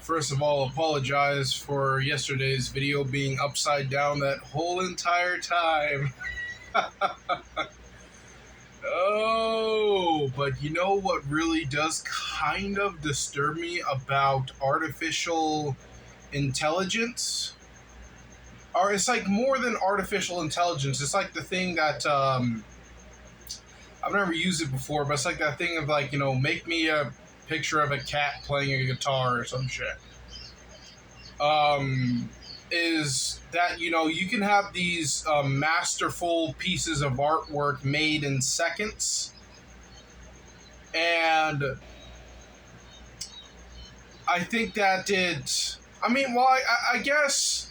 First of all, apologize for yesterday's video being upside down that whole entire time. Oh, but you know what really does kind of disturb me about artificial intelligence? Or it's like more than artificial intelligence. It's like the thing that I've never used it before, but it's like that thing of like, make me a picture of a cat playing a guitar or some shit. Is that you can have these masterful pieces of artwork made in seconds, and I think that I guess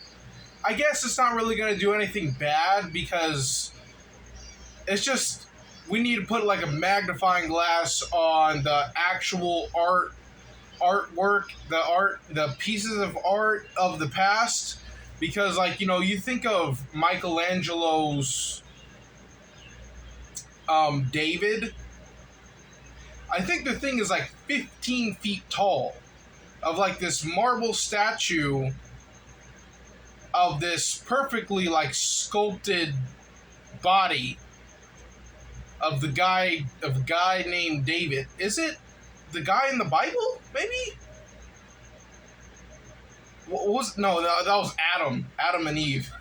it's not really going to do anything bad, because it's just we need to put like a magnifying glass on the actual artwork, the pieces of art of the past, because you think of Michelangelo's David. I think the thing is like 15 feet tall, of like this marble statue of this perfectly like sculpted body of a guy named David. Is it the guy in the Bible? Maybe. That was Adam and Eve.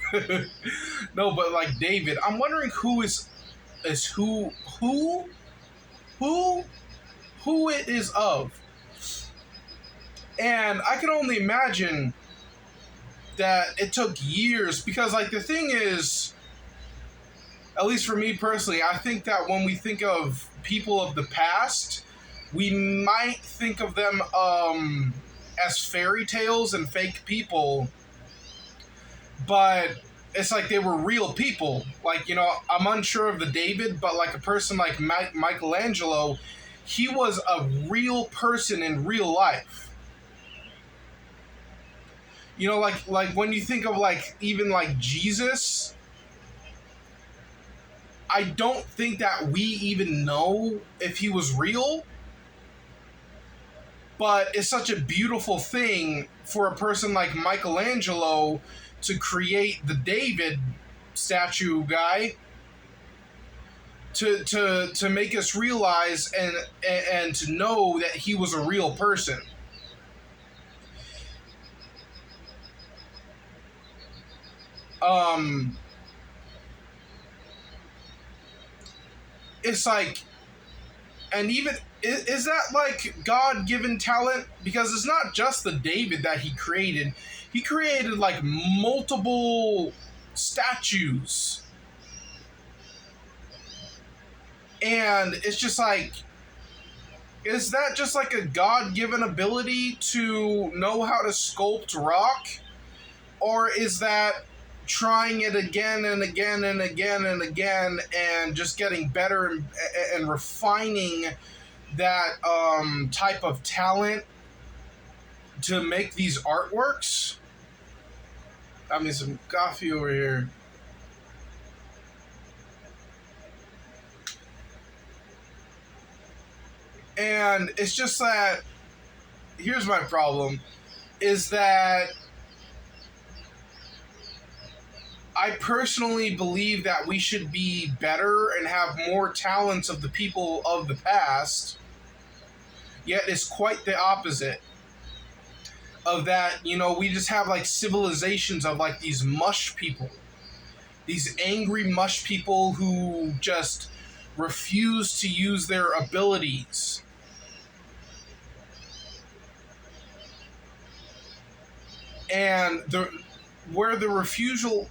No, but like David. I'm wondering who it is of, and I can only imagine that it took years, because like the thing is, at least for me personally, I think that when we think of people of the past, we might think of them as fairy tales and fake people, but it's like they were real people. Like, I'm unsure of the David, but like a person like Michelangelo, he was a real person in real life. Like when you think of like even like Jesus, I don't think that we even know if he was real. But it's such a beautiful thing for a person like Michelangelo to create the David statue guy to make us realize and to know that he was a real person. It's like, and even, is that like God-given talent? Because it's not just the David that he created. He created like multiple statues. And it's just like, is that just like a God-given ability to know how to sculpt rock? Or is that trying it again and again and again and again and just getting better and refining that type of talent to make these artworks? I mean, some coffee over here. And it's just that, here's my problem, is that I personally believe that we should be better and have more talents of the people of the past, yet it's quite the opposite of that. We just have like civilizations of like these mush people, these angry mush people who just refuse to use their abilities. And where the refusal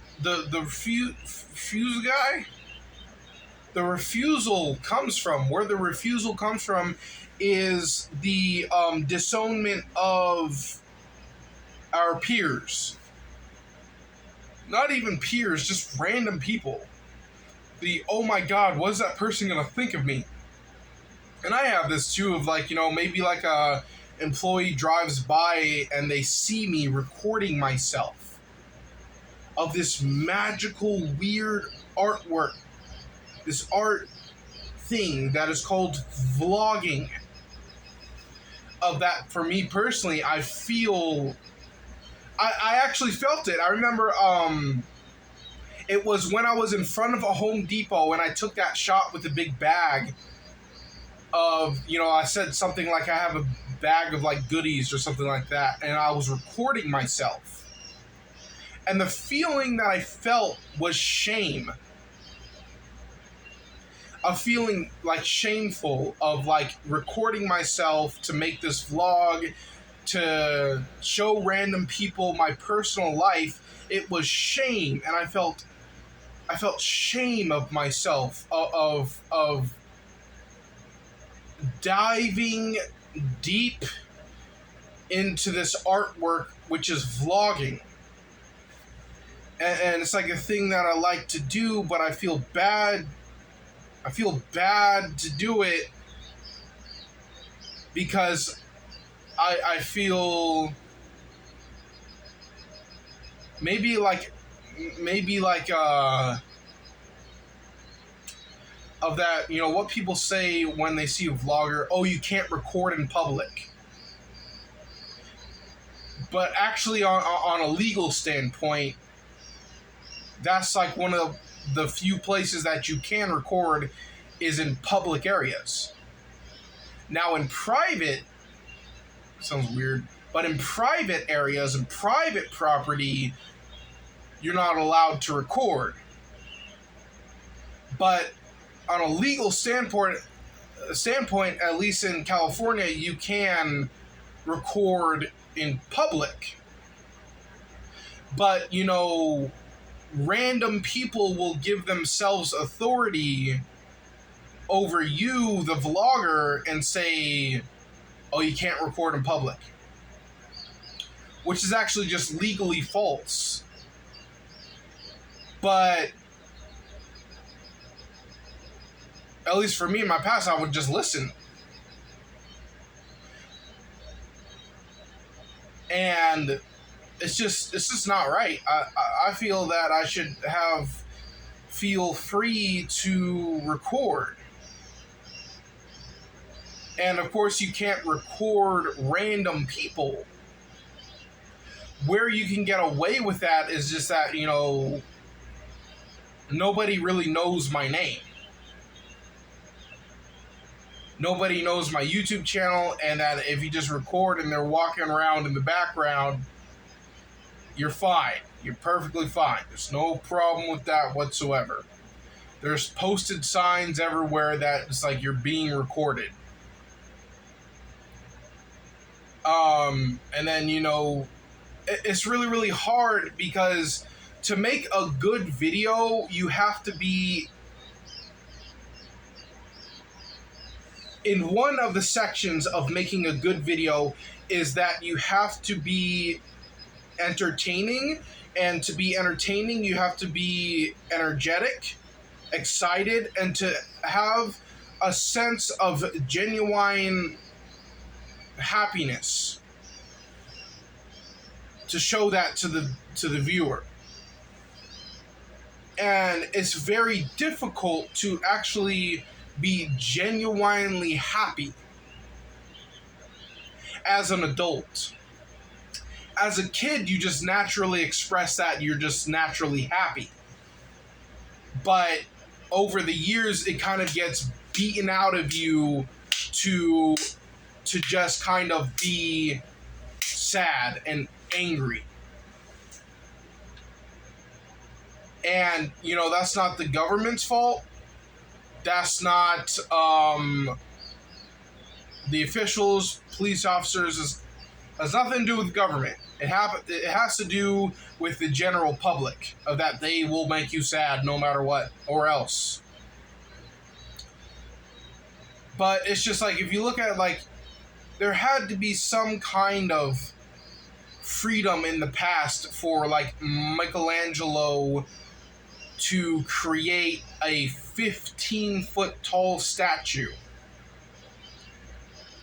comes from, is the disownment of our peers. Not even peers, just random people. Oh my God, what is that person gonna think of me? And I have this too, of like, maybe like a employee drives by and they see me recording myself of this magical, weird artwork, this art thing that is called vlogging. of that for me personally, I actually felt it. I remember it was when I was in front of a Home Depot and I took that shot with the big bag of, I said something like I have a bag of like goodies or something like that, and I was recording myself. And the feeling that I felt was shame. A feeling like shameful of like recording myself to make this vlog, to show random people my personal life. It was shame, and I felt shame of myself, of diving deep into this artwork, which is vlogging. And it's like a thing that I like to do, but I feel bad. I feel bad to do it because I feel maybe like of that, what people say when they see a vlogger, oh, you can't record in public. But actually, on a legal standpoint, that's like one of the few places that you can record is in public areas. Now, in private, sounds weird, but in private areas and private property, you're not allowed to record. But on a legal standpoint, at least in California, you can record in public. But, random people will give themselves authority over you, the vlogger, and say, oh, you can't record in public. Which is actually just legally false. But at least for me in my past, I would just listen. And it's just not right. I feel that I should feel free to record. And of course, you can't record random people. Where you can get away with that is just that, nobody really knows my name. Nobody knows my YouTube channel, and that if you just record and they're walking around in the background, you're fine. You're perfectly fine. There's no problem with that whatsoever. There's posted signs everywhere that it's like you're being recorded. And then, it's really, really hard because to make a good video, you have to be in one of the sections of making a good video is that you have to be entertaining, and to be entertaining, you have to be energetic, excited, and to have a sense of genuine happiness to show that to the viewer. And it's very difficult to actually be genuinely happy as an adult. As a kid, you just naturally express that you're just naturally happy. But over the years, it kind of gets beaten out of you to just kind of be sad and angry. And, that's not the government's fault. That's not the officials, police officers. Has nothing to do with government. It has to do with the general public, of that they will make you sad no matter what, or else. But it's just like, if you look at it, like, there had to be some kind of freedom in the past for, like, Michelangelo to create a 15-foot tall statue.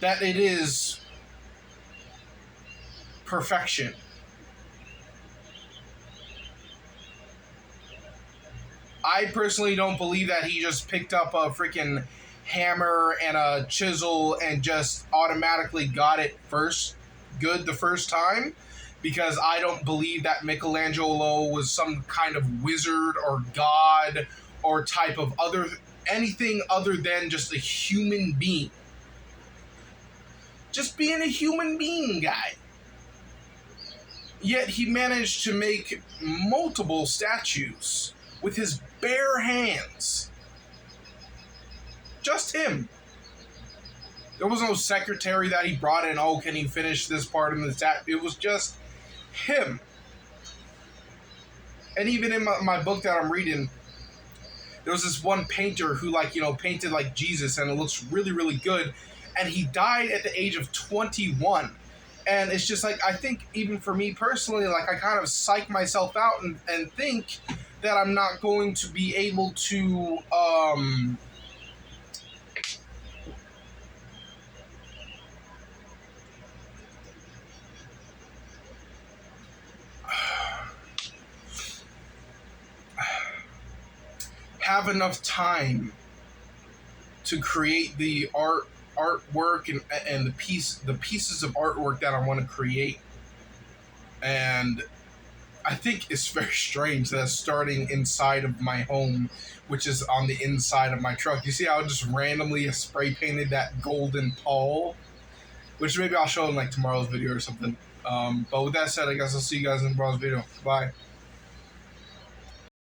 That it is perfection. I personally don't believe that he just picked up a freaking hammer and a chisel and just automatically got it good the first time, because I don't believe that Michelangelo was some kind of wizard or god or type of anything other than just a human being. Just being a human being guy. Yet he managed to make multiple statues with his bare hands. Just him. There was no secretary that he brought in, oh, can you finish this part in the statue? It was just him. And even in my book that I'm reading, there was this one painter who, painted like Jesus, and it looks really, really good. And he died at the age of 21. And it's just like, I think even for me personally, like, I kind of psych myself out and think that I'm not going to be able to, have enough time to create the artwork and the pieces of artwork that I want to create. And I think it's very strange that starting inside of my home, which is on the inside of my truck. You see how I just randomly spray painted that golden pole, which maybe I'll show in like tomorrow's video or something. But with that said, I guess I'll see you guys in tomorrow's video. Bye.